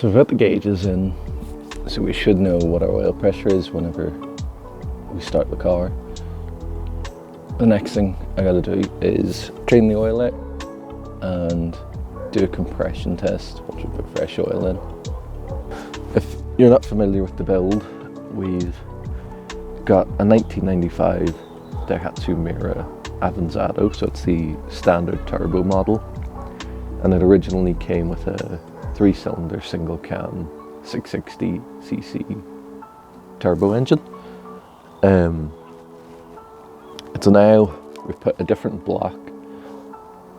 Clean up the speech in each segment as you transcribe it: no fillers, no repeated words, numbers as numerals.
So we've got the gauges in, so we should know what our oil pressure is whenever we start the car. The next thing I gotta do is drain the oil out and do a compression test once we put fresh oil in. If you're not familiar with the build, we've got a 1995 Daihatsu Mira Avanzado, so it's the standard turbo model, and it originally came with a 3-cylinder single cam 660cc turbo engine. So now we've put a different block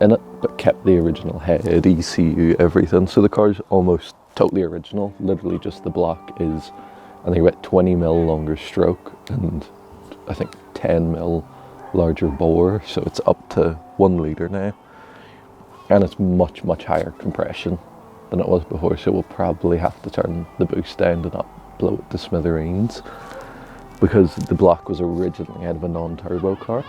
in it, but kept the original head, ECU, everything. So the car's almost totally original. Literally just the block is, I think, about 20mm longer stroke and I think 10mm larger bore. So it's up to 1 litre now. And it's much, much higher compression than it was before. So we'll probably have to turn the boost down to not blow it to smithereens, because the block was originally out of a non-turbo car.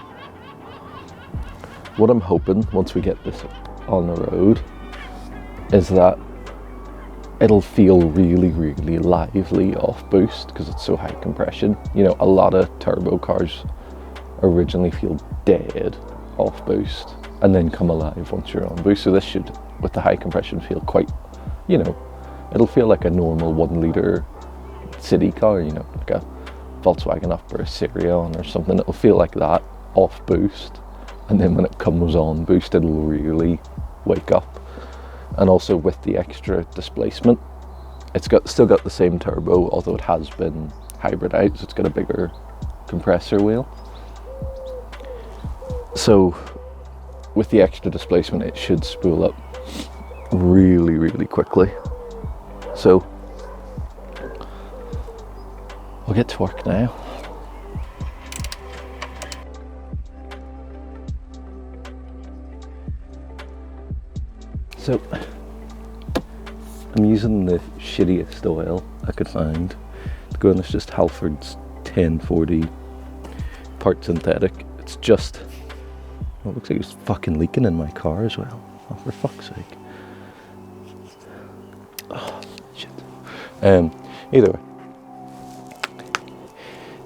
What I'm hoping, once we get this on the road, is that it'll feel really, really lively off boost, because it's so high compression. You know, a lot of turbo cars originally feel dead off boost and then come alive once you're on boost. So this should, with the high compression, feel quite, you know, it'll feel like a normal 1 litre city car, you know, like a Volkswagen Up or a Sirion or something. It'll feel like that off boost, and then when it comes on boost, it'll really wake up. And also with the extra displacement, it's still got the same turbo, although it has been hybridized. It's got a bigger compressor wheel. So with the extra displacement, it should spool up really, really quickly. So we'll get to work now. So I'm using the shittiest oil I could find to go in. It's just Halford's 1040 part synthetic. It's just, well, it looks like it's fucking leaking in my car as well. Oh, for fuck's sake. Oh, shit. Either way,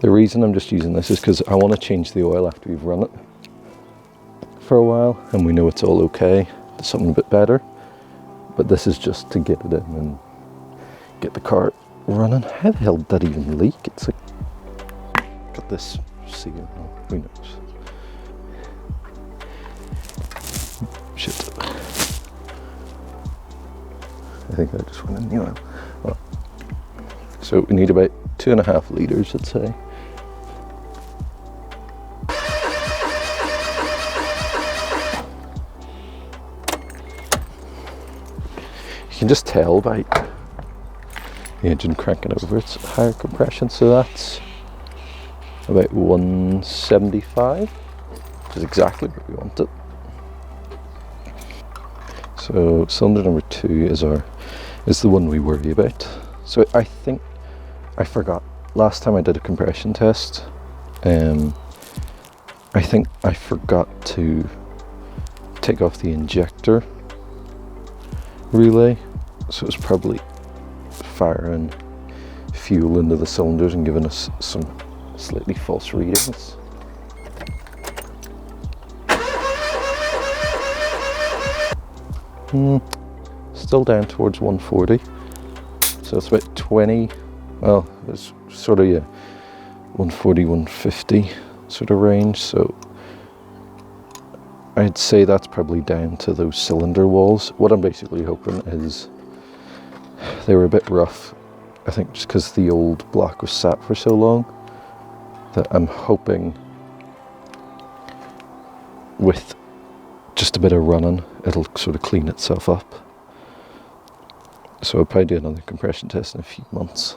the reason I'm just using this is because I want to change the oil after we've run it for a while and we know it's all okay. There's something a bit better, but this is just to get it in and get the car running. How the hell did that even leak? It's like, got this seal, who knows. Shit. I think I just went in the oil. Well, so we need about 2.5 litres, I'd say. You can just tell by the engine cranking over, it's higher compression, so that's about 175, which is exactly where we want it. So cylinder number 2 is the one we worry about. So I think I forgot last time I did a compression test. I think I forgot to take off the injector relay, so it's probably firing fuel into the cylinders and giving us some slightly false readings. Still down towards 140, so it's about 20, well, it's sort of, yeah, 140, 150 sort of range. So I'd say that's probably down to those cylinder walls. What I'm basically hoping is they were a bit rough, I think just because the old block was sat for so long, that I'm hoping with just a bit of running it'll sort of clean itself up. So I'll probably do another compression test in a few months.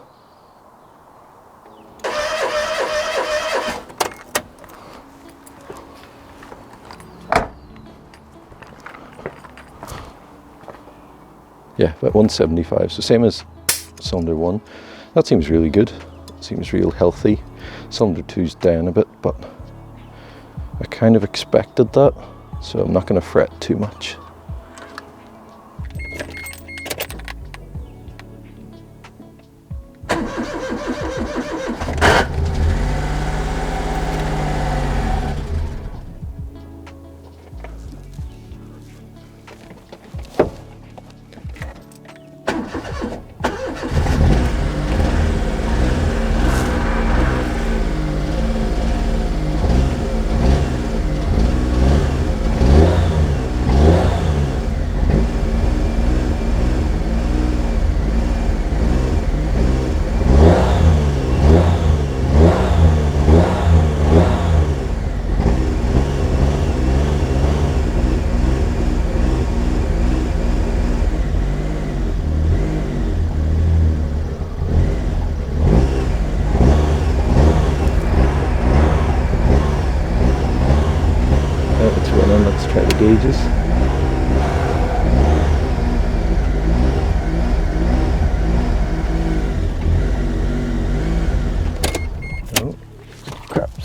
Yeah, about 175, so same as cylinder 1. That seems really good, seems real healthy. Cylinder 2's down a bit, but I kind of expected that, so I'm not going to fret too much.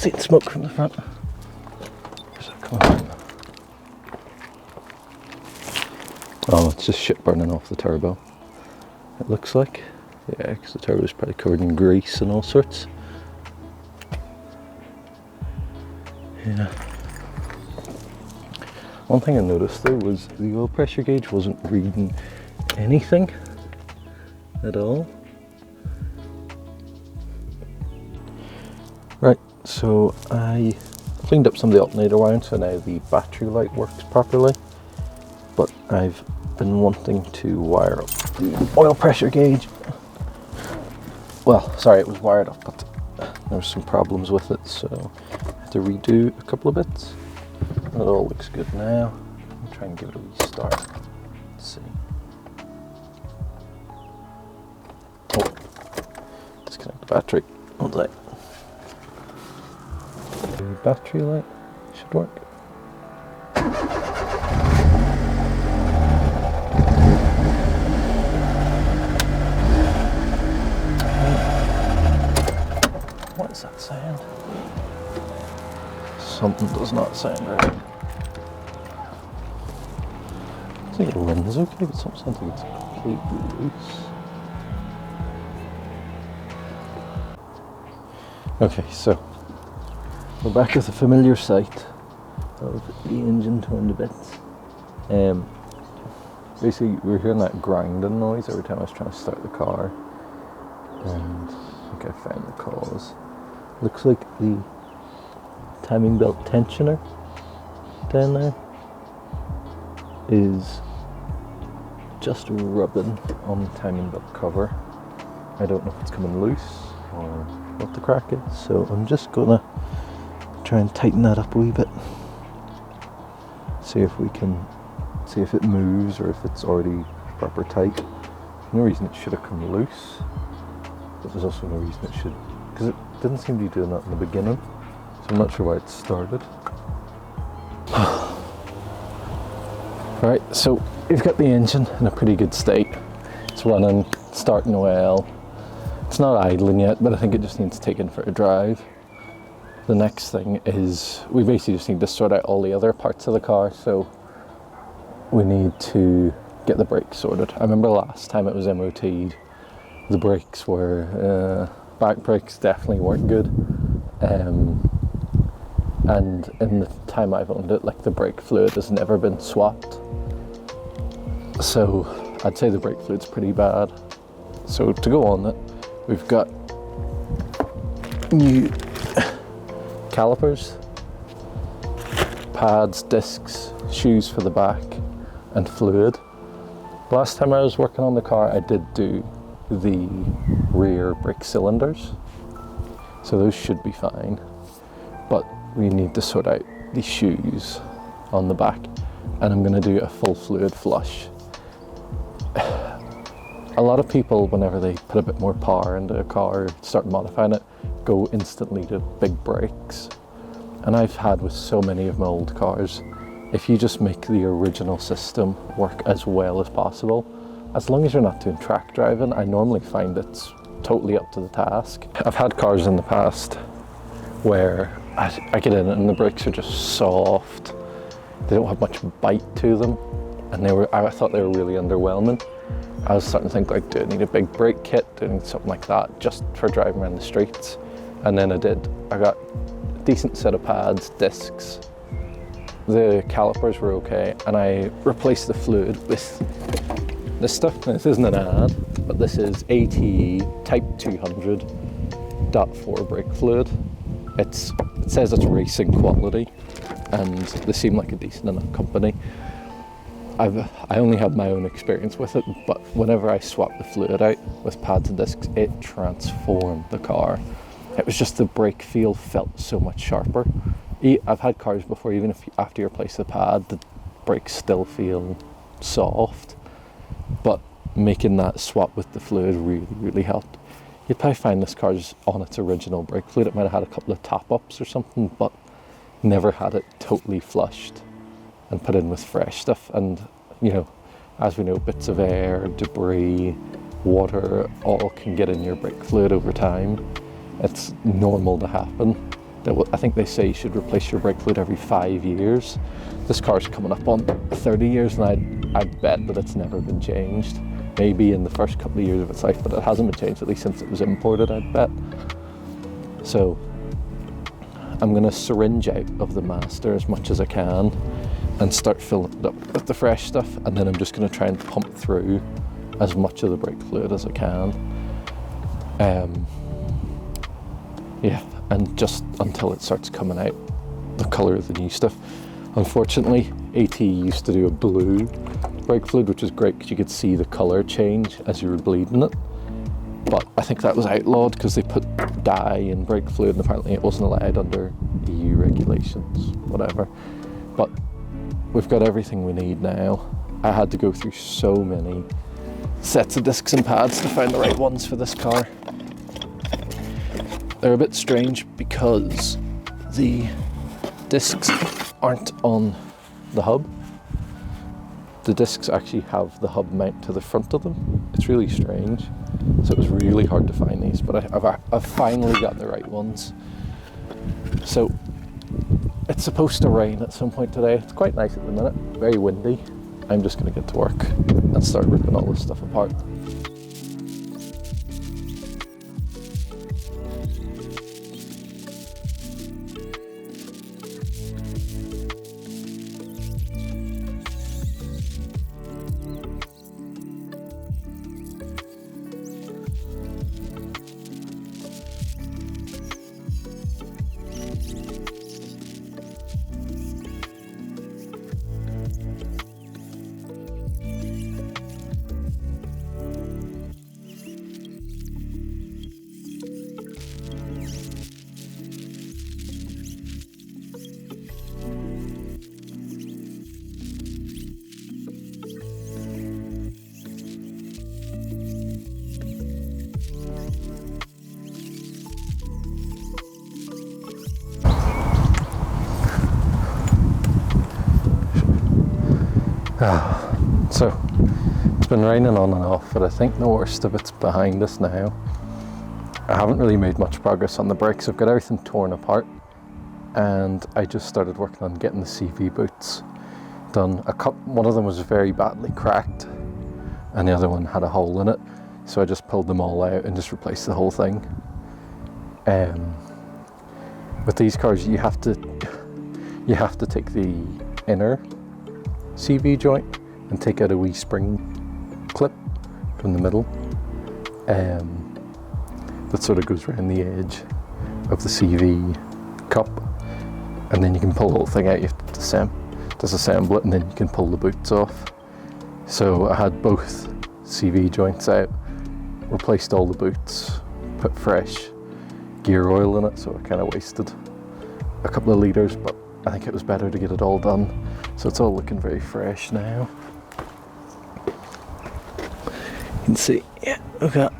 seeing smoke from the front. Where's that coming from? Oh, it's just shit burning off the turbo. It looks like. Yeah, because the turbo is probably covered in grease and all sorts. Yeah. One thing I noticed though was the oil pressure gauge wasn't reading anything at all. Right, so I cleaned up some of the alternator wiring so now the battery light works properly, but I've been wanting to wire up the oil pressure gauge. Well, sorry, it was wired up, but there were some problems with it, so I had to redo a couple of bits. It all looks good now. I'll try and give it a restart. Let's see. Oh, disconnect the battery. Hold that. The battery light should work. What is that sound? Something does not sound right. I think the lens okay, but something sounds like it's completely loose. Okay, so we're back at the familiar sight of the engine torn to bits. Basically, we're hearing that grinding noise every time I was trying to start the car, and I think I found the cause. Looks like the timing belt tensioner down there is just rubbing on the timing belt cover. I don't know if it's coming loose or what the crack is, so I'm just gonna try and tighten that up a wee bit, see if we can see if it moves or if it's already proper tight. No reason it should have come loose, but there's also no reason it should, because it didn't seem to be doing that in the beginning, so I'm not sure why it started. Right, so we've got the engine in a pretty good state. It's running, starting well. It's not idling yet, but I think it just needs taken for a drive. The next thing is we basically just need to sort out all the other parts of the car, so we need to get the brakes sorted. I remember last time it was MOT'd, the brakes were, back brakes definitely weren't good. And in the time I've owned it, like the brake fluid has never been swapped. So I'd say the brake fluid's pretty bad. So to go on it, we've got new calipers, pads, discs, shoes for the back, and fluid. Last time I was working on the car, I did do the rear brake cylinders, so those should be fine. But we need to sort out the shoes on the back, and I'm going to do a full fluid flush. A lot of people, whenever they put a bit more power into a car, start modifying it, go instantly to big brakes. And I've had with so many of my old cars, if you just make the original system work as well as possible, as long as you're not doing track driving, I normally find it's totally up to the task. I've had cars in the past where I get in and the brakes are just soft, they don't have much bite to them, and I thought they were really underwhelming. I was starting to think, like, do I need a big brake kit, do I need something like that just for driving around the streets? And then I did. I got a decent set of pads, discs, the calipers were okay, and I replaced the fluid with this stuff. Now, this isn't an ad, but this is ATE Type 200.4 brake fluid. It says it's racing quality, and they seem like a decent enough company. I only had my own experience with it, but whenever I swapped the fluid out with pads and discs, it transformed the car. It was just the brake feel felt so much sharper. I've had cars before, even if after you replace the pad, the brakes still feel soft, but making that swap with the fluid really, really helped. You'd probably find this car's on its original brake fluid. It might have had a couple of top-ups or something, but never had it totally flushed and put in with fresh stuff. And, you know, as we know, bits of air, debris, water, all can get in your brake fluid over time. It's normal to happen. I think they say you should replace your brake fluid every 5 years. This car's coming up on 30 years, and I'd bet that it's never been changed. Maybe in the first couple of years of its life, but it hasn't been changed, at least since it was imported, I'd bet. So I'm going to syringe out of the master as much as I can and start filling it up with the fresh stuff, and then I'm just going to try and pump through as much of the brake fluid as I can. Yeah, and just until it starts coming out the colour of the new stuff. Unfortunately, AT used to do a blue brake fluid, which was great because you could see the colour change as you were bleeding it. But I think that was outlawed because they put dye in brake fluid, and apparently it wasn't allowed under EU regulations, whatever. But we've got everything we need now. I had to go through so many sets of discs and pads to find the right ones for this car. They're a bit strange because the discs aren't on the hub. The discs actually have the hub mount to the front of them. It's really strange. So it was really hard to find these, but I've finally got the right ones. So it's supposed to rain at some point today. It's quite nice at the minute, very windy. I'm just going to get to work and start ripping all this stuff apart. So it's been raining on and off, but I think the worst of it's behind us now. I haven't really made much progress on the brakes. I've got everything torn apart, and I just started working on getting the CV boots done. One of them was very badly cracked, and the other one had a hole in it, so I just pulled them all out and just replaced the whole thing. With these cars, you have to take the inner CV joint and take out a wee spring clip from the middle that sort of goes around the edge of the CV cup, and then you can pull the whole thing out. You have to disassemble it, and then you can pull the boots off. So I had both CV joints out, replaced all the boots, put fresh gear oil in it, so I kind of wasted a couple of litres, but I think it was better to get it all done. So it's all looking very fresh now. You can see, yeah, we've got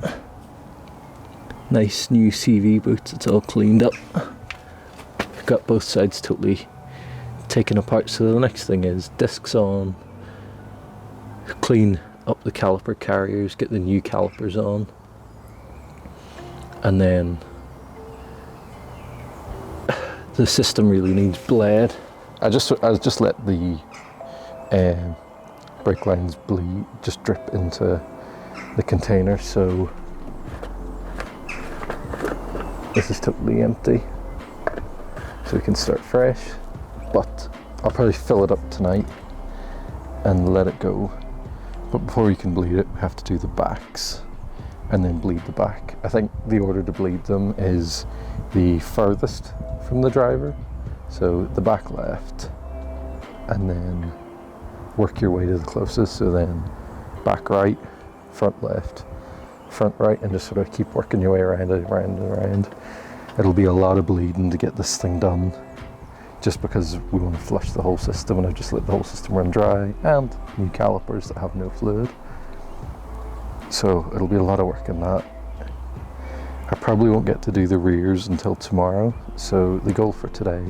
nice new CV boots. It's all cleaned up. I've got both sides totally taken apart. So the next thing is discs on, clean up the caliper carriers, get the new calipers on, and then the system really needs bled. I just let the brake lines bleed, just drip into the container, so this is totally empty, so we can start fresh. But I'll probably fill it up tonight and let it go. But before we can bleed it, we have to do the backs and then bleed the back. I think the order to bleed them is the furthest from the driver, so the back left, and then work your way to the closest, so then back right, front left, front right, and just sort of keep working your way around and around and around. It'll be a lot of bleeding to get this thing done, just because we want to flush the whole system, and I've just let the whole system run dry, and new calipers that have no fluid. So it'll be a lot of work in that. I probably won't get to do the rears until tomorrow, so the goal for today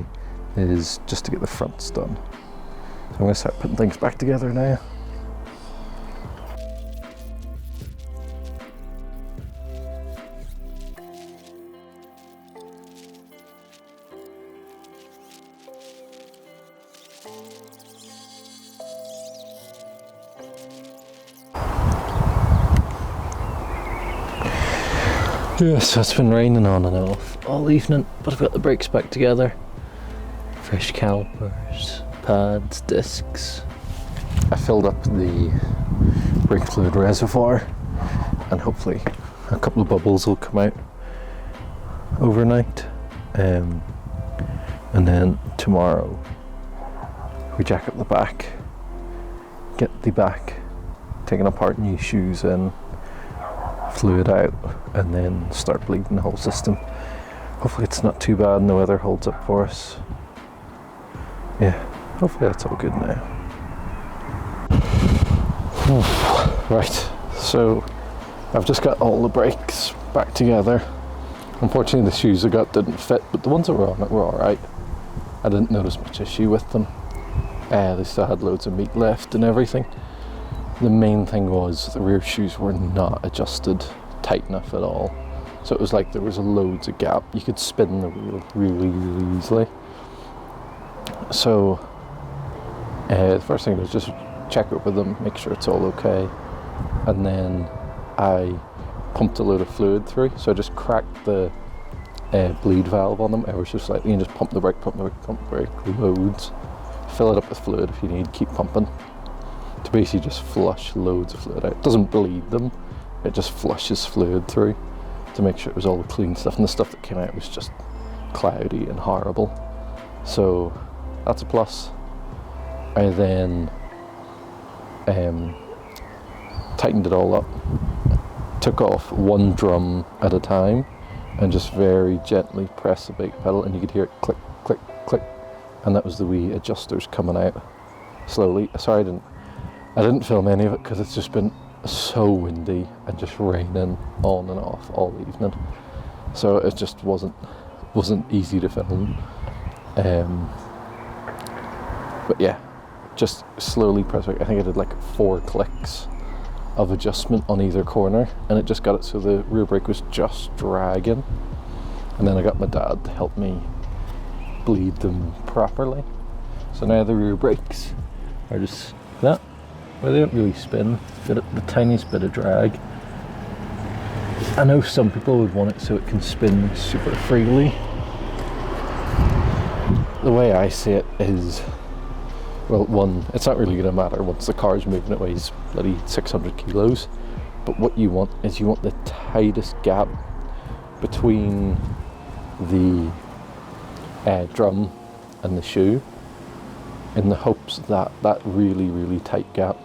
is just to get the fronts done. So I'm going to start putting things back together now. Yeah, so it's been raining on and off all evening, but I've got the brakes back together. Fresh calipers, pads, discs. I filled up the brake fluid reservoir and hopefully a couple of bubbles will come out overnight. And then tomorrow we jack up the back, get the back taken apart, new shoes in, fluid out, and then start bleeding the whole system. Hopefully it's not too bad and the weather holds up for us. Yeah, hopefully that's all good now. Right, so I've just got all the brakes back together. Unfortunately the shoes I got didn't fit, but the ones that were on it were alright. I didn't notice much issue with them. They still had loads of meat left and everything. The main thing was the rear shoes were not adjusted tight enough at all. So it was like there was loads of gap. You could spin the wheel really, really easily. So the first thing was just check over them, make sure it's all okay. And then I pumped a load of fluid through. So I just cracked the bleed valve on them ever so slightly and just pump the brake, loads. Fill it up with fluid if you need, keep pumping. To basically just flush loads of fluid out. It doesn't bleed them, it just flushes fluid through to make sure it was all the clean stuff, and the stuff that came out was just cloudy and horrible. So that's a plus. I then tightened it all up, took off one drum at a time and just very gently pressed the brake pedal, and you could hear it click, click, click, and that was the wee adjusters coming out slowly. Sorry, I didn't film any of it because it's just been so windy and just raining on and off all evening, so it just wasn't easy to film. But yeah, just slowly press it. I think I did like 4 clicks of adjustment on either corner, and it just got it so the rear brake was just dragging. And then I got my dad to help me bleed them properly. So now the rear brakes are just that, where they don't really spin, get the tiniest bit of drag. I know some people would want it so it can spin super freely. The way I see it is, well, one, it's not really going to matter once the car's moving, it weighs bloody 600 kilos. But what you want is you want the tightest gap between the drum and the shoe, in the hopes that that really, really tight gap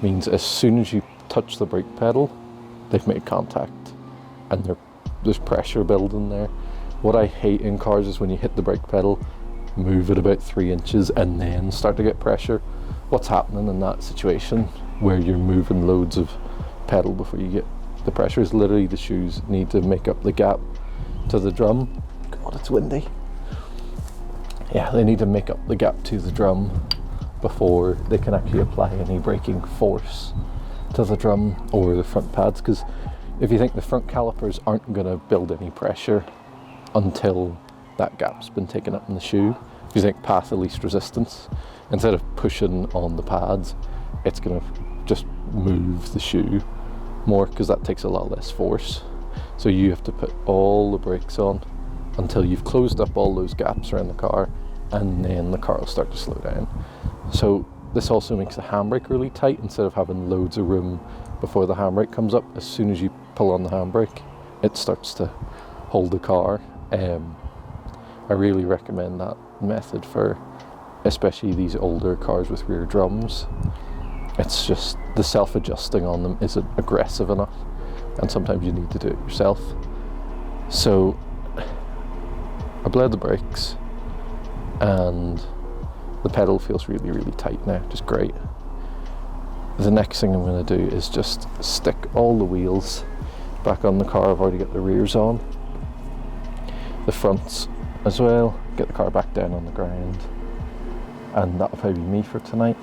means as soon as you touch the brake pedal, they've made contact and there's pressure building there. What I hate in cars is when you hit the brake pedal, move it about 3 inches and then start to get pressure. What's happening in that situation where you're moving loads of pedal before you get the pressure is literally the shoes need to make up the gap to the drum. God, it's windy. Yeah, they need to make up the gap to the drum before they can actually apply any braking force to the drum or the front pads, because if you think the front calipers aren't going to build any pressure until that gap's been taken up in the shoe, if you think path of least resistance, instead of pushing on the pads, it's going to just move the shoe more, because that takes a lot less force. So you have to put all the brakes on until you've closed up all those gaps around the car, and then the car will start to slow down. So this also makes the handbrake really tight. Instead of having loads of room before the handbrake comes up, as soon as you pull on the handbrake, it starts to hold the car. I really recommend that method for especially these older cars with rear drums. It's just the self-adjusting on them isn't aggressive enough, and sometimes you need to do it yourself. So I bled the brakes and the pedal feels really, really tight now, just great. The next thing I'm going to do is just stick all the wheels back on the car. I've already got the rears on, the fronts as well, get the car back down on the ground, and that'll probably be me for tonight.